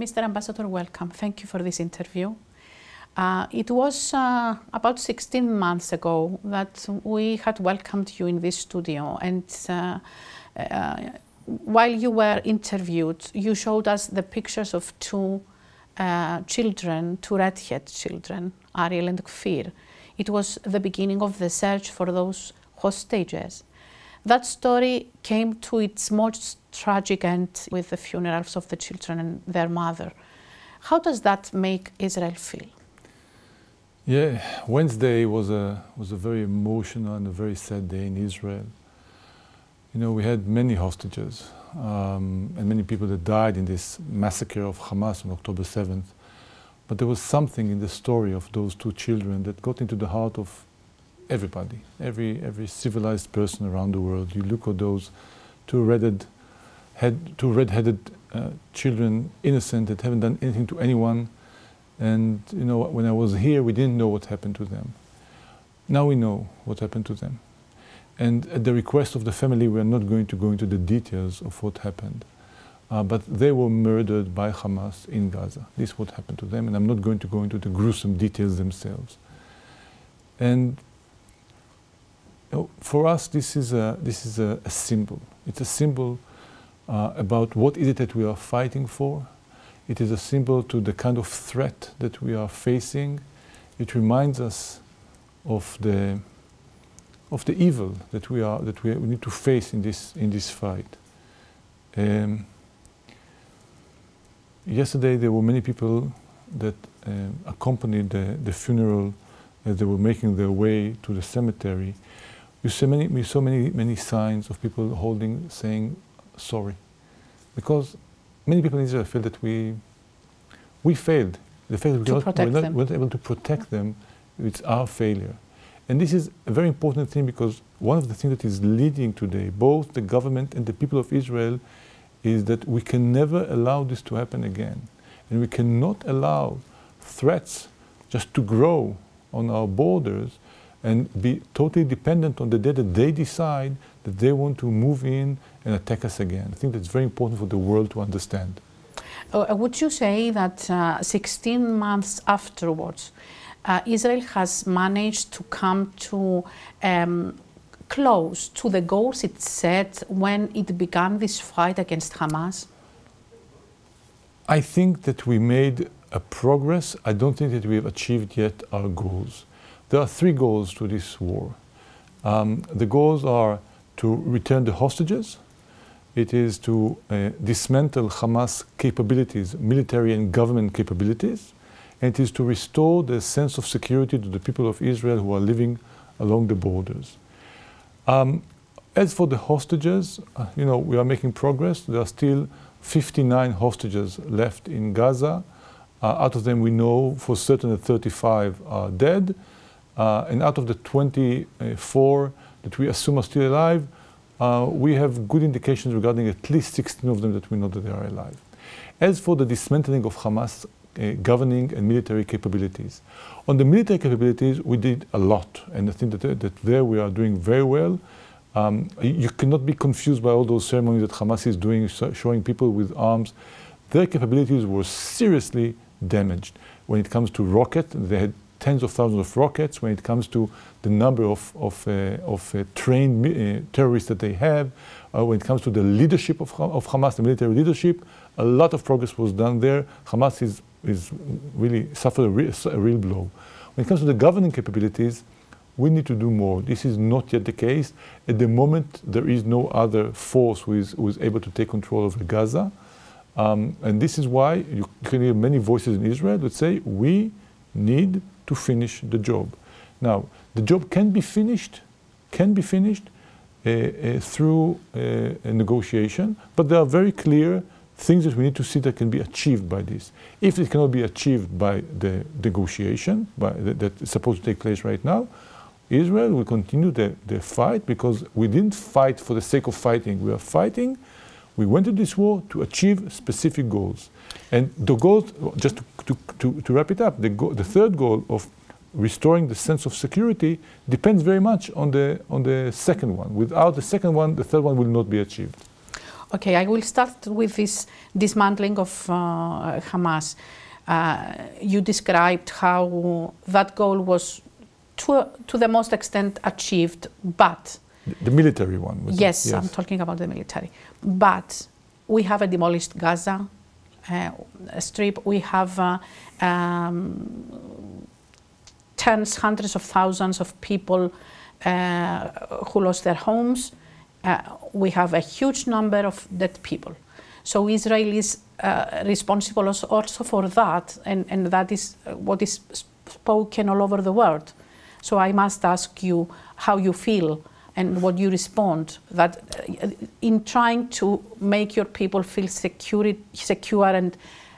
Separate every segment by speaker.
Speaker 1: Mr. Ambassador, welcome. Thank you for this interview. It was about 16 months ago that we had welcomed you in this studio, and while you were interviewed, you showed us the pictures of two children, two redhead children, Ariel and Kfir. It was the beginning of the search for those hostages. That story came to its most tragic end with the funerals of the children and their mother. How does that make Israel feel?
Speaker 2: Yeah, Wednesday was a very emotional and a very sad day in Israel. You know, we had many hostages and many people that died in this massacre of Hamas on October 7th. But there was something in the story of those two children that got into the heart of everybody, every civilized person around the world. You look at those two red-headed children, innocent, that haven't done anything to anyone. And you know, when I was here, we didn't know what happened to them. Now we know what happened to them. And at the request of the family, we are not going to go into the details of what happened. But they were murdered by Hamas in Gaza. This is what happened to them, and I'm not going to go into the gruesome details themselves. And you know, for us, this is a symbol. It's a symbol about what is it that we are fighting for. It is a symbol to the kind of threat that we are facing. It reminds us of the evil that we need to face in this fight. Yesterday there were many people that accompanied the funeral as they were making their way to the cemetery. We saw many signs of people saying sorry, because many people in Israel feel that we failed. The fact that we weren't able to protect them, it's our failure. And this is a very important thing, because one of the things that is leading today, both the government and the people of Israel, is that we can never allow this to happen again. And we cannot allow threats just to grow on our borders and be totally dependent on the day that they decide that they want to move in and attack us again. I think that's very important for the world to understand.
Speaker 1: Would you say that 16 months afterwards, Israel has managed to come to close to the goals it set when it began this fight against Hamas?
Speaker 2: I think that we made a progress. I don't think that we have achieved yet our goals. There are three goals to this war. The goals are to return the hostages. It is to dismantle Hamas capabilities, military and government capabilities. And it is to restore the sense of security to the people of Israel who are living along the borders. As for the hostages, you know, we are making progress. There are still 59 hostages left in Gaza. Out of them, we know for certain that 35 are dead. And out of the 24 that we assume are still alive, we have good indications regarding at least 16 of them that we know that they are alive. As for the dismantling of Hamas governing and military capabilities. On the military capabilities, we did a lot, and I think that there we are doing very well. You cannot be confused by all those ceremonies that Hamas is doing, showing people with arms. Their capabilities were seriously damaged. When it comes to rockets, they had tens of thousands of rockets. When it comes to the number of trained terrorists that they have, when it comes to the leadership of Hamas, the military leadership, a lot of progress was done there. Hamas is really suffered a real blow. When it comes to the governing capabilities, we need to do more. This is not yet the case. At the moment, there is no other force who is able to take control over Gaza. And this is why you can hear many voices in Israel that say, we need to finish the job. Now, the job can be finished through a negotiation, but there are very clear things that we need to see that can be achieved by this. If it cannot be achieved by the negotiation that is supposed to take place right now, Israel will continue the fight, because we didn't fight for the sake of fighting. We are fighting. We went to this war to achieve specific goals. And the goals, just to wrap it up, the third goal of restoring the sense of security depends very much on the second one. Without the second one, the third one will not be achieved.
Speaker 1: Okay, I will start with this dismantling of Hamas. You described how that goal was to the most extent achieved, but...
Speaker 2: The military one?
Speaker 1: Yes, yes, I'm talking about the military. But we have a demolished Gaza strip. We have tens, hundreds of thousands of people who lost their homes. We have a huge number of dead people. So Israel is responsible also for that, and that is what is spoken all over the world. So I must ask you how you feel and what you respond, that in trying to make your people feel secure and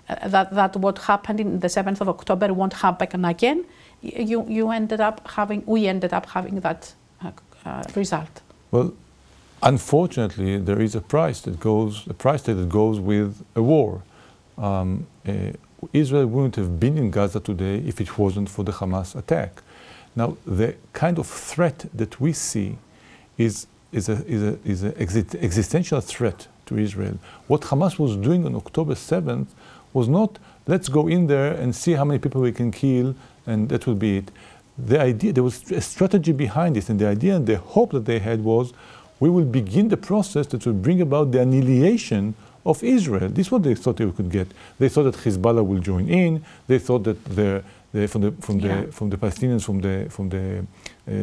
Speaker 1: that what happened in the 7th of October won't happen again, we ended up having that result.
Speaker 2: Well, unfortunately, there is a price tag that goes with a war. Israel wouldn't have been in Gaza today if it wasn't for the Hamas attack. Now, the kind of threat that we see is an existential threat to Israel. What Hamas was doing on October 7th was not, let's go in there and see how many people we can kill, and that will be it. The idea, there was a strategy behind this, and the idea and the hope that they had was, we will begin the process that will bring about the annihilation of Israel. This is what they thought they could get. They thought that Hezbollah will join in. They thought that from the Palestinians, from the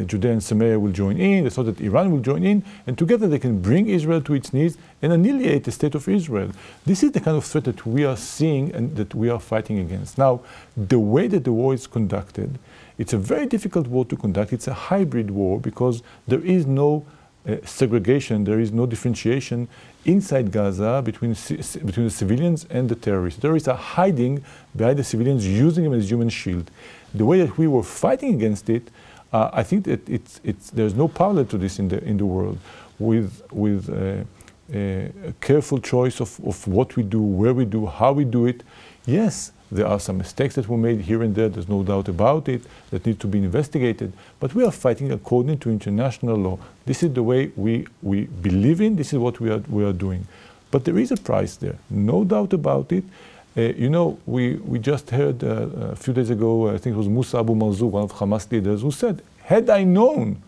Speaker 2: Judea and Samaria will join in. They thought that Iran will join in, and together they can bring Israel to its knees and annihilate the state of Israel. This is the kind of threat that we are seeing and that we are fighting against. Now, the way that the war is conducted, it's a very difficult war to conduct. It's a hybrid war because there is no segregation, there is no differentiation inside Gaza between the civilians and the terrorists. Terrorists are hiding behind the civilians, using them as human shield. The way that we were fighting against it, I think that there's no parallel to this in the world. With a careful choice of what we do, where we do, how we do it. Yes, there are some mistakes that were made here and there, there's no doubt about it, that need to be investigated, but we are fighting according to international law. This is the way we believe in, this is what we are doing. But there is a price there, no doubt about it. You know, we just heard a few days ago, I think it was Musa Abu Marzouk, one of Hamas leaders, who said, had I known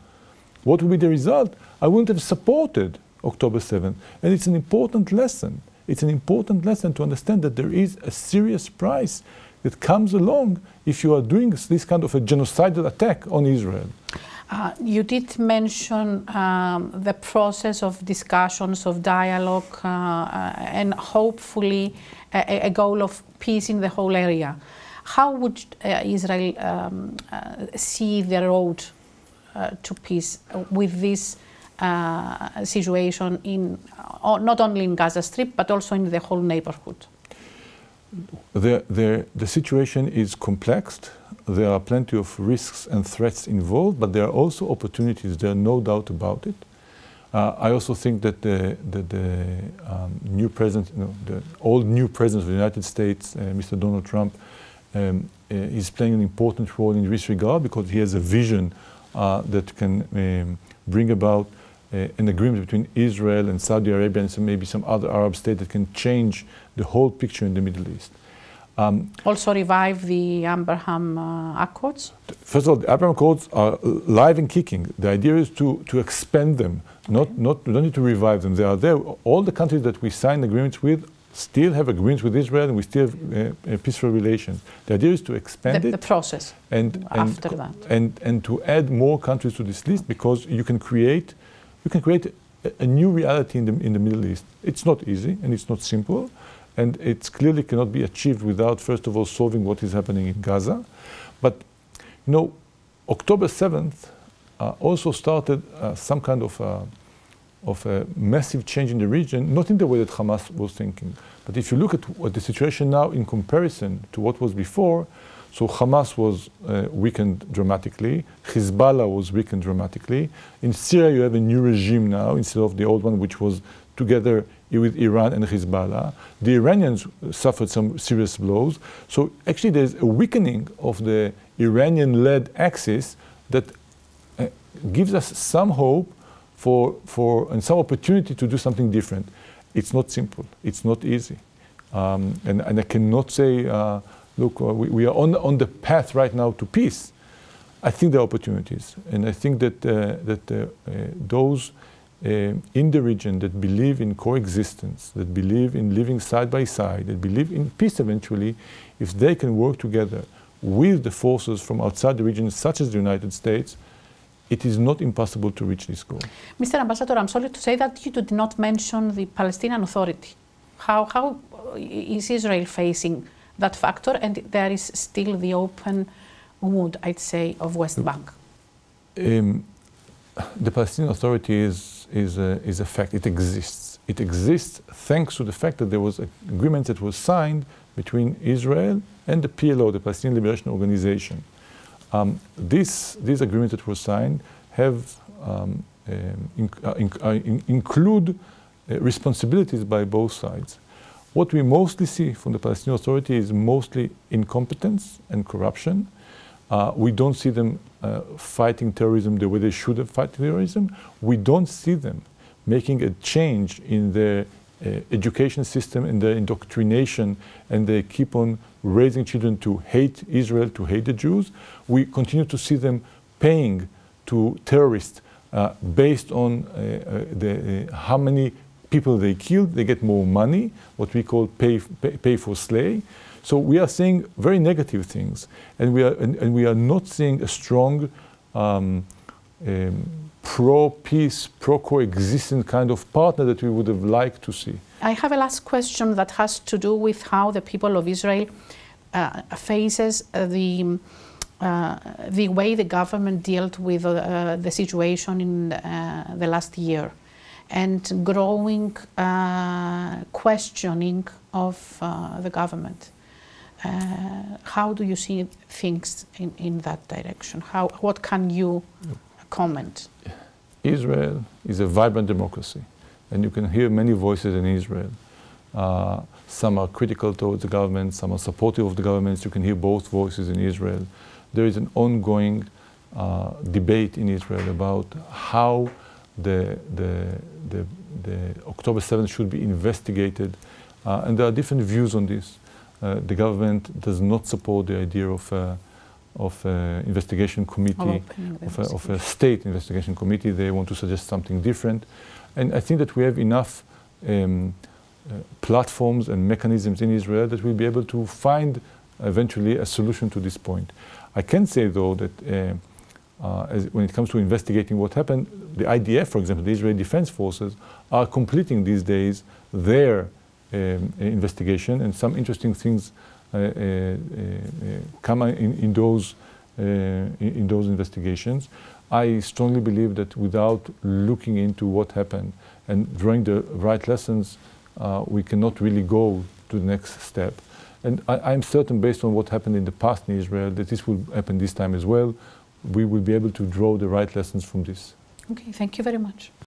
Speaker 2: what would be the result, I wouldn't have supported October 7th. And it's an important lesson. It's an important lesson to understand that there is a serious price that comes along if you are doing this kind of a genocidal attack on Israel.
Speaker 1: You did mention the process of discussions, of dialogue, and hopefully a goal of peace in the whole area. How would Israel see the road to peace with this situation in not only in Gaza Strip but also in the whole neighborhood?
Speaker 2: The situation is complex. There are plenty of risks and threats involved, but there are also opportunities. There are no doubt about it. I also think that the new president, the old new president of the United States, Mr. Donald Trump, is playing an important role in this regard because he has a vision that can bring about an agreement between Israel and Saudi Arabia and maybe some other Arab state that can change the whole picture in the Middle East.
Speaker 1: Also revive the Abraham Accords?
Speaker 2: First of all, the Abraham Accords are live and kicking. The idea is to expand them, we don't need to revive them. They are there. All the countries that we signed agreements with still have agreements with Israel, and we still have peaceful relations. The idea is to expand
Speaker 1: the process and after that.
Speaker 2: And to add more countries to this list, because you can create a new reality in the Middle East. It's not easy and it's not simple, and it clearly cannot be achieved without, first of all, solving what is happening in Gaza. But, you know, October 7th also started some kind of a massive change in the region, not in the way that Hamas was thinking. But if you look at what the situation now in comparison to what was before, so Hamas was weakened dramatically, Hezbollah was weakened dramatically. In Syria you have a new regime now instead of the old one, which was together with Iran and Hezbollah. The Iranians suffered some serious blows. So actually there's a weakening of the Iranian-led axis that gives us some hope and some opportunity to do something different. It's not simple. It's not easy. And I cannot say, look, we are on the path right now to peace. I think there are opportunities. And I think that, those in the region that believe in coexistence, that believe in living side by side, that believe in peace eventually, if they can work together with the forces from outside the region, such as the United States, it is not impossible to reach this goal.
Speaker 1: Mr. Ambassador, I'm sorry to say that you did not mention the Palestinian Authority. How is Israel facing that factor? And there is still the open wound, I'd say, of West Bank.
Speaker 2: The Palestinian Authority is a fact. It exists. It exists thanks to the fact that there was an agreement that was signed between Israel and the PLO, the Palestinian Liberation Organization. These agreements that were signed have include responsibilities by both sides. What we mostly see from the Palestinian Authority is mostly incompetence and corruption. We don't see them fighting terrorism the way they should have fight terrorism. We don't see them making a change in their education system and their indoctrination, and they keep on raising children to hate Israel, to hate the Jews. We continue to see them paying to terrorists based on how many people they killed. They get more money, what we call pay for slay. So we are seeing very negative things, and we are not seeing a strong pro-peace, pro-coexistence kind of partner that we would have liked to see.
Speaker 1: I have a last question that has to do with how the people of Israel faces the way the government dealt with the situation in the last year, and growing questioning of the government. How do you see things in that direction? What can you comment?
Speaker 2: Israel is a vibrant democracy, and you can hear many voices in Israel. Some are critical towards the government, some are supportive of the government. You can hear both voices in Israel. There is an ongoing debate in Israel about how the October 7th should be investigated, and there are different views on this. The government does not support the idea of an investigation committee, of a state investigation committee. They want to suggest something different. And I think that we have enough platforms and mechanisms in Israel that we'll be able to find eventually a solution to this point. I can say, though, that when it comes to investigating what happened, the IDF, for example, the Israeli Defense Forces, are completing these days their investigation, and some interesting things come in those investigations. I strongly believe that without looking into what happened and drawing the right lessons, we cannot really go to the next step. And I'm certain, based on what happened in the past in Israel, that this will happen this time as well. We will be able to draw the right lessons from this.
Speaker 1: Okay, thank you very much.